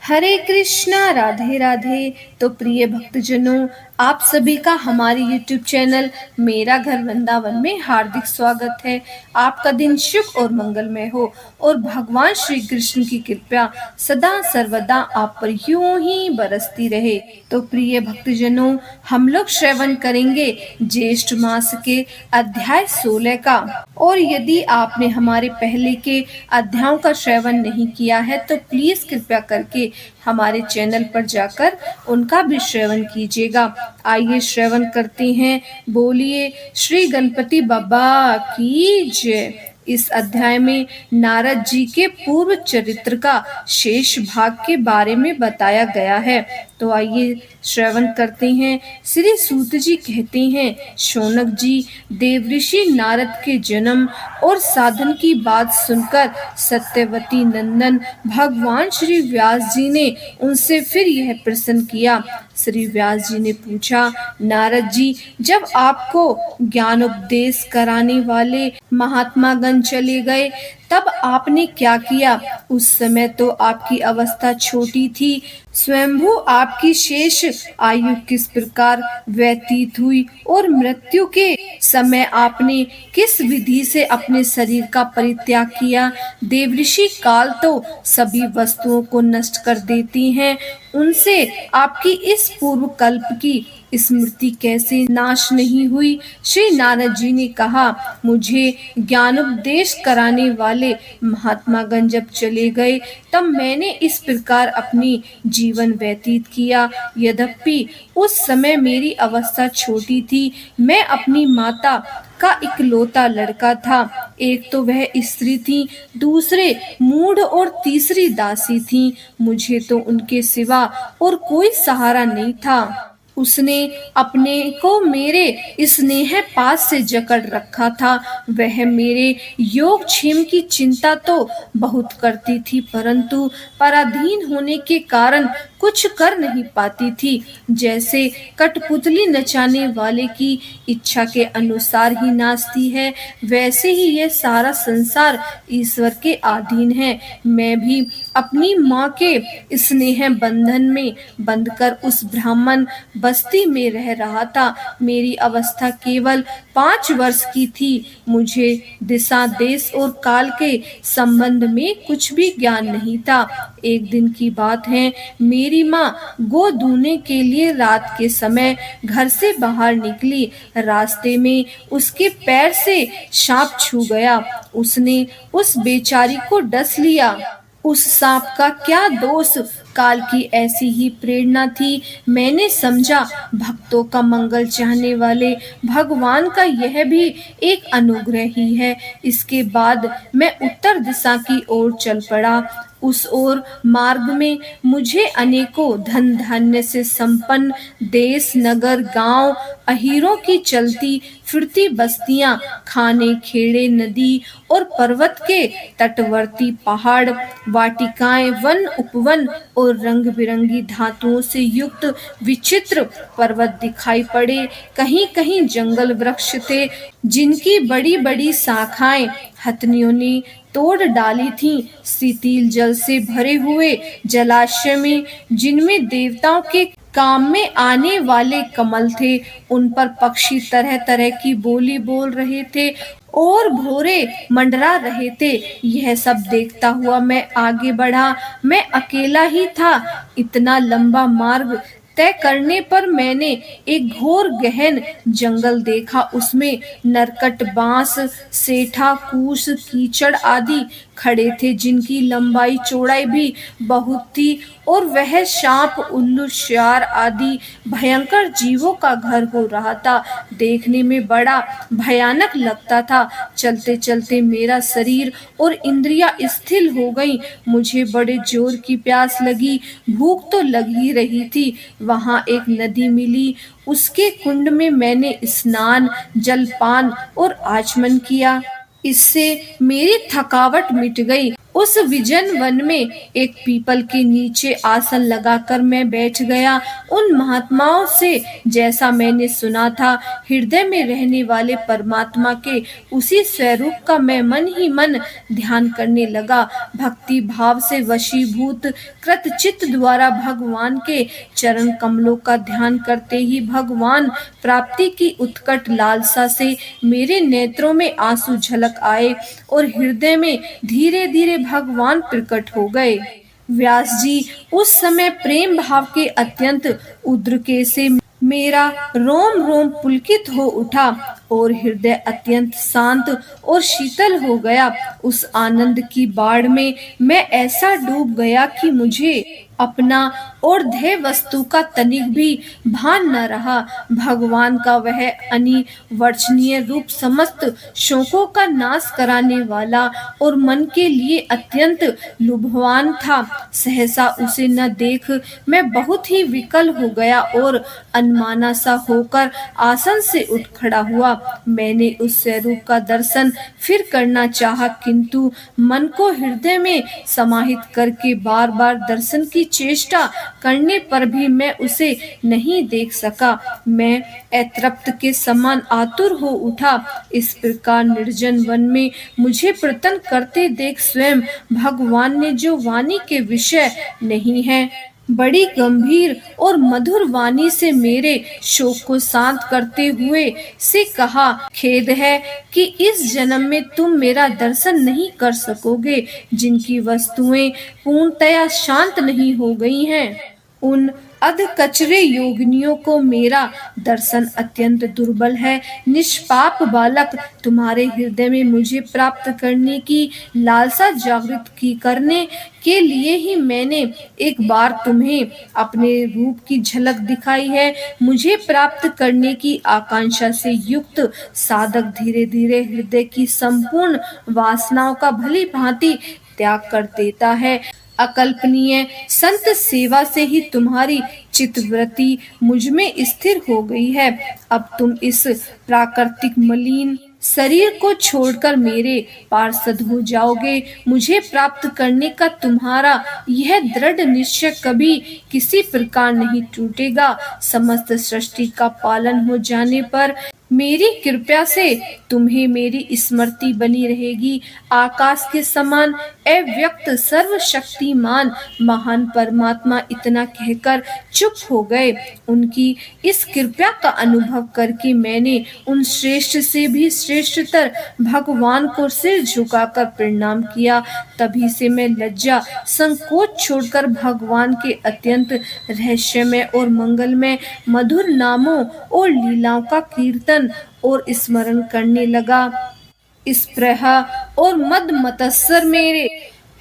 हरे कृष्णा राधे राधे। तो प्रिय भक्तजनों, आप सभी का हमारे YouTube चैनल मेरा घर वृंदावन में हार्दिक स्वागत है। आपका दिन शुभ और मंगलमय हो और भगवान श्री कृष्ण की कृपा सदा सर्वदा आप पर यूं ही बरसती रहे। तो प्रिय भक्तजनों, हम लोग श्रवण करेंगे ज्येष्ठ मास के अध्याय 16 का। और यदि आपने हमारे पहले के अध्यायों का श्रवण नहीं किया है तो प्लीज कृपया करके हमारे चैनल पर जाकर उनका भी श्रवण कीजिएगा। आइए श्रवण करते हैं। बोलिए श्री गणपति बाबा की जय। इस अध्याय में नारद जी के पूर्व चरित्र का शेष भाग के बारे में बताया गया है। तो आइए श्रवण करते हैं। श्री सूत जी कहते हैं, शौनक जी, देवऋषि नारद के जन्म और साधन की बात सुनकर सत्यवती नंदन भगवान श्री व्यास जी ने उनसे फिर यह प्रश्न किया। श्री व्यास जी ने पूछा, नारद जी, जब आपको ज्ञान उपदेश कराने वाले महात्मा गण चले गए तब आपने क्या किया? उस समय तो आपकी अवस्था छोटी थी। स्वयंभू आपकी शेष आयु किस प्रकार व्यतीत हुई और मृत्यु के समय आपने किस विधि से अपने शरीर का परित्याग किया? देवऋषि काल तो सभी वस्तुओं को नष्ट कर देती हैं, उनसे आपकी इस पूर्व कल्प की स्मृति कैसे नाश नहीं हुई? श्री नारद जी ने कहा, मुझे ज्ञानोपदेश कराने वाले महात्मा गण जब चले गए तब मैंने इस प्रकार अपनी जीवन व्यतीत किया। यद्यपि उस समय मेरी अवस्था छोटी थी, मैं अपनी माता का इकलौता लड़का था। एक तो वह स्त्री थी, दूसरे मूढ़ और तीसरी दासी थी। मुझे तो उनके सिवा और कोई सहारा नहीं था। उसने अपने को मेरे स्नेह पास से जकड़ रखा था। वह मेरे योगक्षेम की चिंता तो बहुत करती थी, परंतु पराधीन होने के कारण कुछ कर नहीं पाती थी। जैसे कठपुतली नचाने वाले की इच्छा के अनुसार ही नाचती है, वैसे ही यह सारा संसार ईश्वर के अधीन है। मैं भी अपनी माँ के स्नेह बंधन में बंधकर उस ब्राह्मण बस्ती में रह रहा था। मेरी अवस्था केवल 5 वर्ष की थी। मुझे दिशा, देश और काल के संबंध में कुछ भी ज्ञान नहीं था। एक दिन की बात है, मेरी माँ गो दूने के लिए रात के समय घर से बाहर निकली। रास्ते में उसके पैर से सांप छू गया। उसने उस बेचारी को डस लिया। उस सांप का क्या दोष? काल की ऐसी ही प्रेरणा थी। मैंने समझा, भक्तों का मंगल चाहने वाले भगवान का यह भी एक अनुग्रह ही है। इसके बाद मैं उत्तर दिशा की ओर चल पड़ा। उस ओर मार्ग में मुझे अनेकों धन धान्य से संपन्न देश, नगर, गांव, अहीरों की चलती फिरती बस्तियां, खाने खेड़े, नदी और पर्वत के तटवर्ती पहाड़, वाटिकाएं, वन, उपवन और रंग बिरंगी धातुओं से युक्त विचित्र पर्वत दिखाई पड़े। कहीं कहीं जंगल वृक्ष थे जिनकी बड़ी बड़ी शाखाएं हथनियों ने तोड़ डाली थीं। शीतल जल से भरे हुए जलाशय में, जिनमें देवताओं के काम में आने वाले कमल थे, उन पर पक्षी तरह तरह की बोली बोल रहे थे और भौरे मंडरा रहे थे। यह सब देखता हुआ मैं आगे बढ़ा। मैं अकेला ही था। इतना लंबा मार्ग तय करने पर मैंने एक घोर गहन जंगल देखा। उसमें नरकट, बांस, सेठा, कूस, कीचड़ आदि खड़े थे, जिनकी लंबाई चौड़ाई भी बहुत थी, और वह सांप, उल्लू, सियार आदि भयंकर जीवों का घर हो रहा था। देखने में बड़ा भयानक लगता था। चलते चलते मेरा शरीर और इंद्रियां स्थिर हो गईं। मुझे बड़े जोर की प्यास लगी। भूख तो लग ही रही थी। वहां एक नदी मिली। उसके कुंड में मैंने स्नान, जलपान और आचमन किया। इससे मेरी थकावट मिट गई। उस विजन वन में एक पीपल के नीचे आसन लगाकर मैं बैठ गया। उन महात्माओं से जैसा मैंने सुना था, हृदय में रहने वाले परमात्मा के उसी स्वरूप का मैं मन ही मन ध्यान करने लगा। भक्ति भाव से वशीभूत कृतचित्त द्वारा भगवान के चरण कमलों का ध्यान करते ही भगवान प्राप्ति की उत्कट लालसा से मेरे नेत्रों में आंसू झलक आए और हृदय में धीरे धीरे भगवान प्रकट हो गए। व्यास जी, उस समय प्रेम भाव के अत्यंत उद्रेक से मेरा रोम रोम पुलकित हो उठा और हृदय अत्यंत शांत और शीतल हो गया। उस आनंद की बाढ़ में मैं ऐसा डूब गया कि मुझे अपना और ध्येय वस्तु का तनिक भी भान न रहा। भगवान का वह अनिर्वचनीय रूप समस्त शोकों का नाश कराने वाला और मन के लिए अत्यंत लुभावन था। सहसा उसे न देख मैं बहुत ही विकल हो गया और अनमाना सा होकर आसन से उठ खड़ा हुआ। मैंने उस स्वरूप का दर्शन फिर करना चाहा, किंतु मन को हृदय में समाहित करके बार बार दर्शन की चेष्टा करने पर भी मैं उसे नहीं देख सका। मैं अतृप्त के समान आतुर हो उठा। इस प्रकार निर्जन वन में मुझे प्रतन करते देख स्वयं भगवान ने जो वाणी के विषय नहीं है, बड़ी गंभीर और मधुर वाणी से मेरे शोक को शांत करते हुए से कहा, खेद है कि इस जन्म में तुम मेरा दर्शन नहीं कर सकोगे। जिनकी वस्तुएं पूर्णतया शांत नहीं हो गई हैं, उन अधकचरे योगिनियों को मेरा दर्शन अत्यंत दुर्बल है। निष्पाप बालक, तुम्हारे हृदय में मुझे प्राप्त करने की लालसा जागृत की करने के लिए ही मैंने एक बार तुम्हें अपने रूप की झलक दिखाई है। मुझे प्राप्त करने की आकांक्षा से युक्त साधक धीरे धीरे हृदय की संपूर्ण वासनाओं का भली भांति त्याग कर देता है। अकल्पनीय संत सेवा से ही तुम्हारी चित्तवृत्ति मुझ में स्थिर हो गई है। अब तुम इस प्राकृतिक मलिन शरीर को छोड़कर मेरे पार्षद हो जाओगे। मुझे प्राप्त करने का तुम्हारा यह दृढ़ निश्चय कभी किसी प्रकार नहीं टूटेगा। समस्त सृष्टि का पालन हो जाने पर मेरी कृपा से तुम्हें मेरी स्मृति बनी रहेगी। आकाश के समान अव्यक्त सर्वशक्तिमान महान परमात्मा इतना कहकर चुप हो गए। उनकी इस कृपा का अनुभव करके मैंने उन श्रेष्ठ से भी श्रेष्ठतर भगवान को सिर झुकाकर प्रणाम किया। तभी से मैं लज्जा संकोच छोड़कर भगवान के अत्यंत रहस्यमय और मंगलमय मधुर नामों और लीलाओं का कीर्तन और स्मरण करने लगा। इस प्रह और मद मत्सर मेरे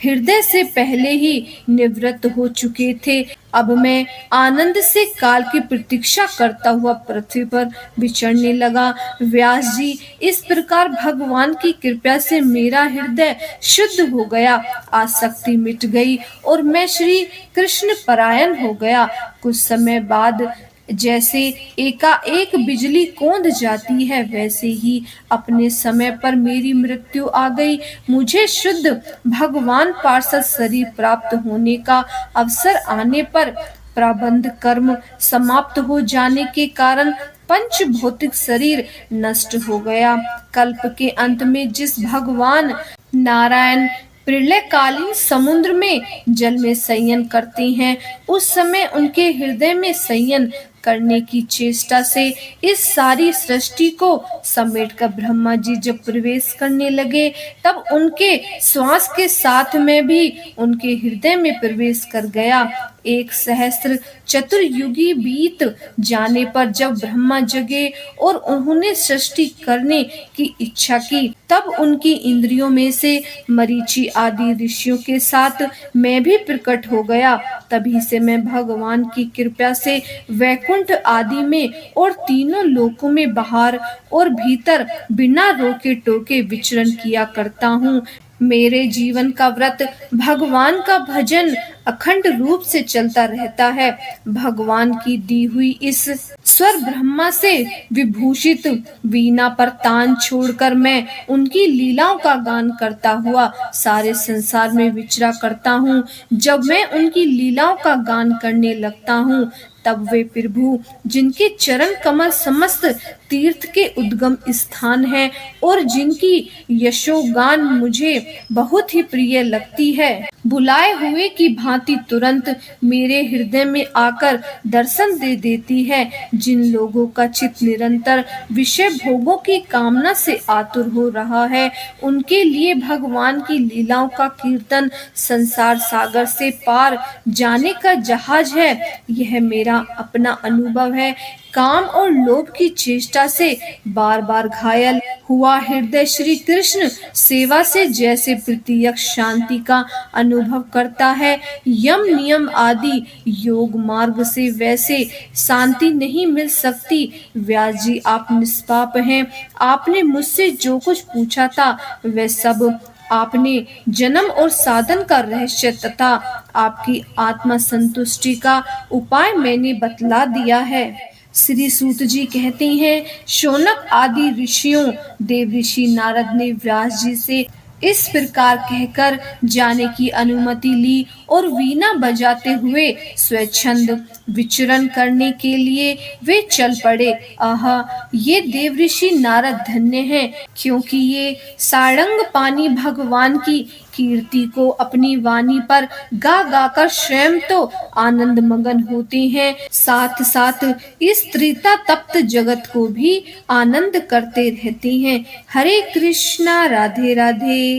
हृदय से पहले ही निवृत्त हो चुके थे। अब मैं आनंद से काल की प्रतीक्षा करता हुआ पृथ्वी पर विचरने लगा। व्यास जी, इस प्रकार भगवान की कृपा से मेरा हृदय शुद्ध हो गया, आसक्ति मिट गई और मैं श्री कृष्ण परायण हो गया। कुछ समय बाद जैसे एकाएक बिजली कौंध जाती है, वैसे ही अपने समय पर मेरी मृत्यु आ गई। मुझे शुद्ध भगवान पार्षद शरीर प्राप्त होने का अवसर आने पर प्रारब्ध कर्म समाप्त हो जाने के कारण पंच भौतिक शरीर नष्ट हो गया। कल्प के अंत में जिस भगवान नारायण प्रलयकालीन समुद्र में जल में संयन करते हैं, उस समय उनके हृदय में संयन करने की चेष्टा से इस सारी सृष्टि को समेटकर ब्रह्मा जी जब प्रवेश करने लगे, तब उनके श्वास के साथ में भी उनके हृदय में प्रवेश कर गया। 1 सहस्त्र चतुर्युगी बीत जाने पर जब ब्रह्मा जगे और उन्होंने सृष्टि करने की इच्छा की, तब उनकी इंद्रियों में से मरीचि आदि ऋषियों के साथ मैं भी प्रकट हो गया। तभी से मैं भगवान की कृपा से वैकुंठ आदि में और तीनों लोकों में बाहर और भीतर बिना रोके टोके विचरण किया करता हूँ। मेरे जीवन का व्रत भगवान का भजन अखंड रूप से चलता रहता है। भगवान की दी हुई इस स्वर ब्रह्मा से विभूषित वीणा पर तान छोड़कर मैं उनकी लीलाओं का गान करता हुआ सारे संसार में विचरा करता हूँ। जब मैं उनकी लीलाओं का गान करने लगता हूँ, तब वे प्रभु जिनके चरण कमल समस्त तीर्थ के उद्गम स्थान है और जिनकी यशोगान मुझे बहुत ही प्रिय लगती है, बुलाए हुए की भांति तुरंत मेरे हृदय में आकर दर्शन दे देती है। जिन लोगों का चित्त निरंतर विषय भोगों की कामना से आतुर हो रहा है, उनके लिए भगवान की लीलाओं का कीर्तन संसार सागर से पार जाने का जहाज है। यह मेरा अपना अनुभव है। काम और लोभ की चेष्टा से बार बार घायल हुआ हृदय श्री कृष्ण सेवा से जैसे प्रत्यक्ष शांति का अनुभव करता है, यम नियम आदि योग मार्ग से वैसे शांति नहीं मिल सकती। व्यास जी, आप निष्पाप हैं। आपने मुझसे जो कुछ पूछा था वह सब आपने जन्म और साधन का रहस्य तथा आपकी आत्मा संतुष्टि का उपाय मैंने बतला दिया है। श्री सूत जी कहते हैं, शौनक आदि ऋषियों देवऋषि नारद ने व्यास जी से इस प्रकार कहकर जाने की अनुमति ली और वीणा बजाते हुए स्वच्छंद विचरण करने के लिए वे चल पड़े। आहा, ये देवऋषि नारद धन्य हैं, क्योंकि ये सारंग पानी भगवान की कीर्ति को अपनी वाणी पर गा गा कर स्वयं तो आनंद मगन होते हैं, साथ साथ इस त्रिता तप्त जगत को भी आनंद करते रहते हैं। हरे कृष्णा, राधे राधे।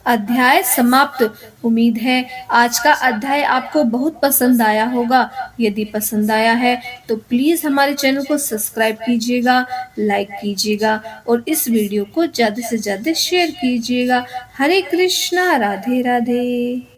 अध्याय समाप्त। उम्मीद है आज का अध्याय आपको बहुत पसंद आया होगा। यदि पसंद आया है तो प्लीज हमारे चैनल को सब्सक्राइब कीजिएगा, लाइक कीजिएगा और इस वीडियो को ज्यादा से ज्यादा शेयर कीजिएगा। हरे कृष्णा, राधे राधे।